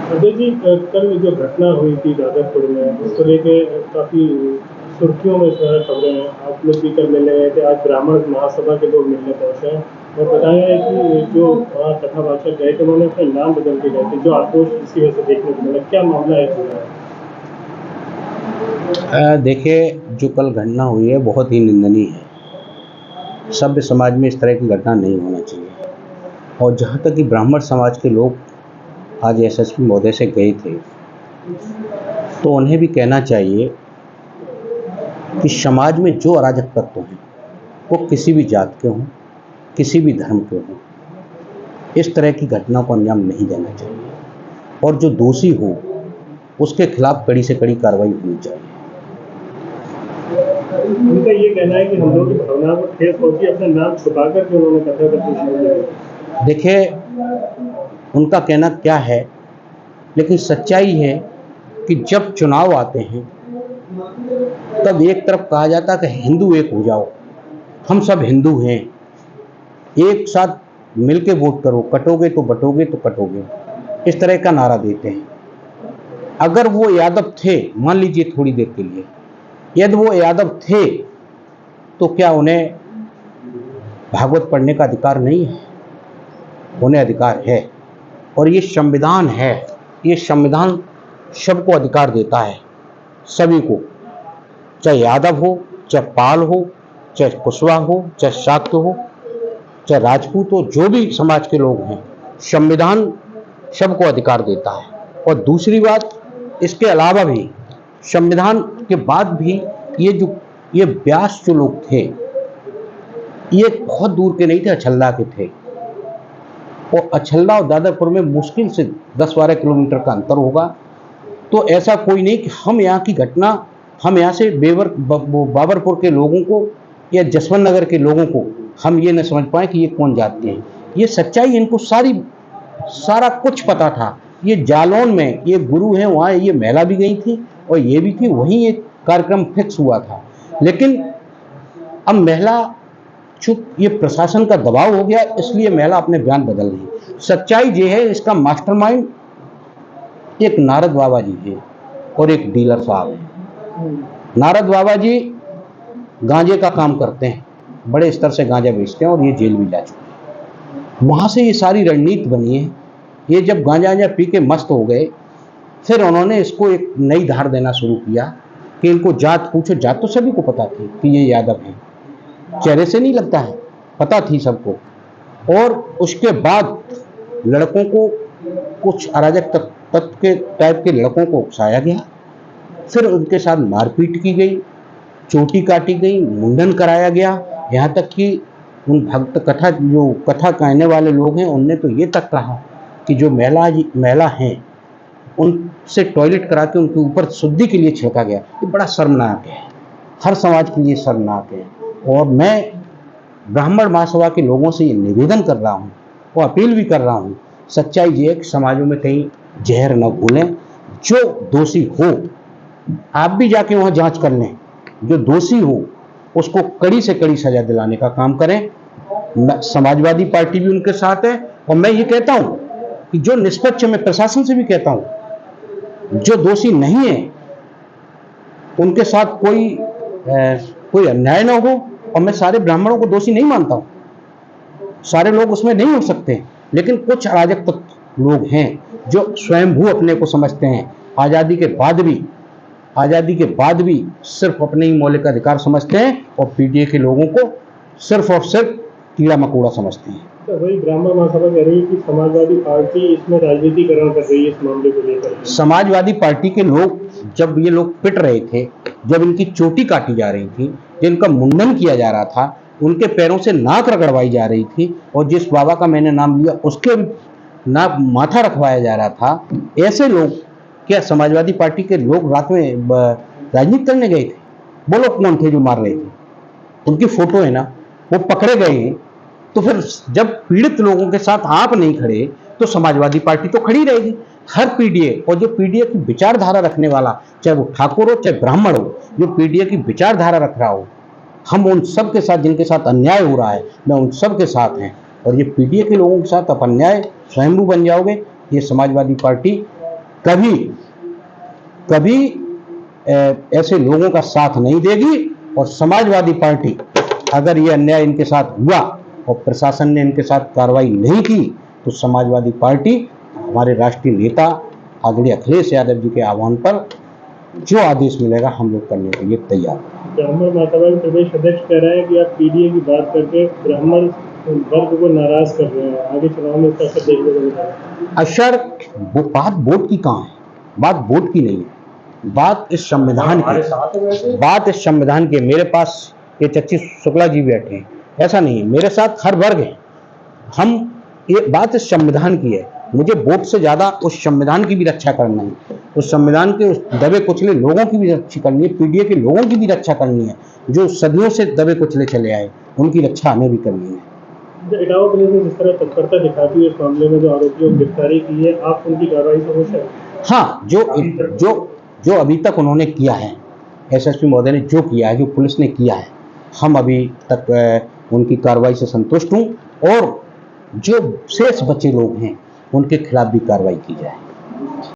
अजय जी, कल जो घटना हुई थी जादवपुर में, उसको लेके काफ़ी सुर्खियों में इस समय खबरें हैं। आप लोग भी कल मिलने गए थे, आज ब्राह्मण महासभा के लोग मिलने पहुंचे हैं और बताया है कि जो वहाँ कथावाचक गए थे उन्होंने अपने नाम बदल के गए थे, जो आक्रोश इसी वजह से देखने को मिला। क्या मामला है पूरा? देखिए, जो कल घटना हुई है बहुत ही निंदनीय है। सभ्य समाज में इस तरह की घटना नहीं होना चाहिए। और जहाँ तक कि ब्राह्मण समाज के लोग आज एसएसपी महोदय से गए थे, तो उन्हें भी कहना चाहिए कि समाज में जो अराजक तत्व हैं वो किसी भी जात के हों, किसी भी धर्म के हों, इस तरह की घटना को अंजाम नहीं देना चाहिए और जो दोषी हो उसके खिलाफ कड़ी से कड़ी कार्रवाई होनी चाहिए। उनका ये कहना है कि हम लोग की भावनाओं को ठेस पहुंची, अपना नाम छुपा करके उन्होंने कथा करनी शुरू की। देखिए, उनका कहना क्या है, लेकिन सच्चाई है कि जब चुनाव आते हैं तब एक तरफ कहा जाता है कि हिंदू एक हो जाओ, हम सब हिंदू हैं, एक साथ मिलके वोट करो, कटोगे तो बटोगे तो कटोगे, इस तरह का नारा देते हैं। अगर वो यादव थे, मान लीजिए थोड़ी देर के लिए, यदि वो यादव थे तो क्या उन्हें भागवत पढ़ने का अधिकार नहीं है? उन्हें अधिकार है और ये संविधान है। ये संविधान सबको अधिकार देता है, सभी को, चाहे यादव हो, चाहे पाल हो, चाहे कुशवाहा हो, चाहे शाक्त हो, चाहे राजपूत हो, जो भी समाज के लोग हैं, संविधान सबको अधिकार देता है। और दूसरी बात, इसके अलावा भी संविधान के बाद भी ये व्यास जो लोग थे, ये बहुत दूर के नहीं थे, अछल्ला के थे। और अछल्ला और दादरपुर में मुश्किल से 10-12 किलोमीटर का अंतर होगा। तो ऐसा कोई नहीं कि हम यहाँ की घटना, हम यहाँ से बाबरपुर के लोगों को या जसवंत नगर के लोगों को हम ये न समझ पाए कि ये कौन जाते हैं। ये सच्चाई, इनको सारा कुछ पता था। ये जालौन में ये गुरु हैं, वहाँ ये महिला भी गई थी और ये भी थी, वहीं एक कार्यक्रम फिक्स हुआ था। लेकिन अब महिला चूक ये प्रशासन का दबाव हो गया, इसलिए महिला अपने बयान बदल रही। सच्चाई ये है, इसका मास्टरमाइंड एक नारद बाबा जी है और एक डीलर साहब है। नारद बाबा जी गांजे का काम करते हैं, बड़े स्तर से गांजा बेचते हैं और ये जेल भी जा चुके हैं। वहाँ से ये सारी रणनीति बनी है। ये जब गांजा पी के मस्त हो गए, फिर उन्होंने इसको एक नई धार देना शुरू किया कि इनको जात पूछो। जात तो सभी को पता थी कि ये यादव हैं, चेहरे से नहीं लगता है, पता थी सबको। और उसके बाद लड़कों को, कुछ अराजक तत्व के टाइप के लड़कों को उकसाया गया, फिर उनके साथ मारपीट की गई, चोटी काटी गई, मुंडन कराया गया। यहाँ तक कि उन कथा कहने वाले लोग हैं, उनने तो ये तक कहा कि जो महिला हैं उनसे टॉयलेट करा के उनके ऊपर शुद्धि के लिए छिड़का गया। ये बड़ा शर्मनाक है, हर समाज के लिए शर्मनाक है। और मैं ब्राह्मण महासभा के लोगों से ये निवेदन कर रहा हूँ और अपील भी कर रहा हूँ, सच्चाई ये है कि समाजों में कहीं जहर न घोलें। जो दोषी हो, आप भी जाके वहाँ जांच कर लें, जो दोषी हो उसको कड़ी से कड़ी सजा दिलाने का काम करें। समाजवादी पार्टी भी उनके साथ है और मैं ये कहता हूँ कि जो निष्पक्ष, मैं प्रशासन से भी कहता हूँ, जो दोषी नहीं है उनके साथ कोई अन्याय ना हो। और मैं सारे ब्राह्मणों को दोषी नहीं मानता हूँ, सारे लोग उसमें नहीं हो सकते, लेकिन कुछ अराजक लोग हैं जो स्वयंभू अपने को समझते हैं, आज़ादी के बाद भी सिर्फ अपने ही मौलिक अधिकार समझते हैं और पीडीए के लोगों को सिर्फ और सिर्फ कीड़ा मकोड़ा समझते हैं। तो वही ब्राह्मण महासभा कह रही है कि समाजवादी पार्टी इसमें राजनीतिकरण कर रही है इस मामले को लेकर। समाजवादी पार्टी के लोग, जब ये लोग पिट रहे थे, जब इनकी चोटी काटी जा रही थी, जिनका मुंडन किया जा रहा था, उनके पैरों से नाक रगड़वाई जा रही थी और जिस बाबा का मैंने नाम लिया उसके माथा रखवाया जा रहा था, ऐसे लोग, क्या समाजवादी पार्टी के लोग रात में राजनीति करने गए थे? बोलो कौन थे जो मार रहे थे? उनकी फोटो है ना, वो पकड़े गए हैं। तो फिर जब पीड़ित लोगों के साथ आप नहीं खड़े तो समाजवादी पार्टी तो खड़ी रहेगी। हर पीडीए, और जो पीडीए की विचारधारा रखने वाला, चाहे वो ठाकुर हो चाहे ब्राह्मण हो, जो पीडीए की विचारधारा रख रहा हो, हम उन सब के साथ, जिनके साथ अन्याय हो रहा है, मैं उन सब के साथ हैं। और ये पीडीए के लोगों के साथ आप अन्याय स्वयंभू बन जाओगे, ये समाजवादी पार्टी कभी कभी ऐसे लोगों का साथ नहीं देगी। और समाजवादी पार्टी अगर ये अन्याय इनके साथ हुआ और प्रशासन ने इनके साथ कार्रवाई नहीं की तो समाजवादी पार्टी हमारे राष्ट्रीय नेता आदरणीय अखिलेश यादव जी के आह्वान पर जो आदेश मिलेगा हम लोग करने के लिए तैयार हैं। ब्राह्मण महासभा के प्रदेश अध्यक्ष कह रहे हैं कि आप पीडीए की बात करके ब्राह्मण वर्ग को नाराज कर रहे हैं, आगे चुनाव में इसका असर देखने को मिलेगा। अशर वो बात वोट की कहाँ है, बात वोट की नहीं है, बात इस संविधान की, बात इस संविधान की। मेरे पास ये चच्ची शुक्ला जी बैठे हैं, ऐसा नहीं है, मेरे साथ हर वर्ग है। हम ये बात इस संविधान की है, मुझे वोट से ज्यादा उस संविधान की भी रक्षा करना है, उस संविधान के उस दबे कुचले लोगों की भी रक्षा करनी है, पीडीए के लोगों की भी रक्षा करनी है, जो सदियों से दबे कुचले चले आए उनकी रक्षा हमें भी करनी है। इटावा पुलिस ने जिस तरह तत्परता दिखाती है इस मामले में जो आरोपियों की गिरफ्तारी की है, आप उनकी कार्रवाई से खुश हैं? हाँ, जो अभी तक उन्होंने किया है, एसएसपी महोदय ने जो किया है, जो पुलिस ने किया है, हम अभी तक उनकी कार्रवाई से संतुष्ट हूँ। और जो शेष बचे लोग हैं उनके खिलाफ भी कार्रवाई की जाए।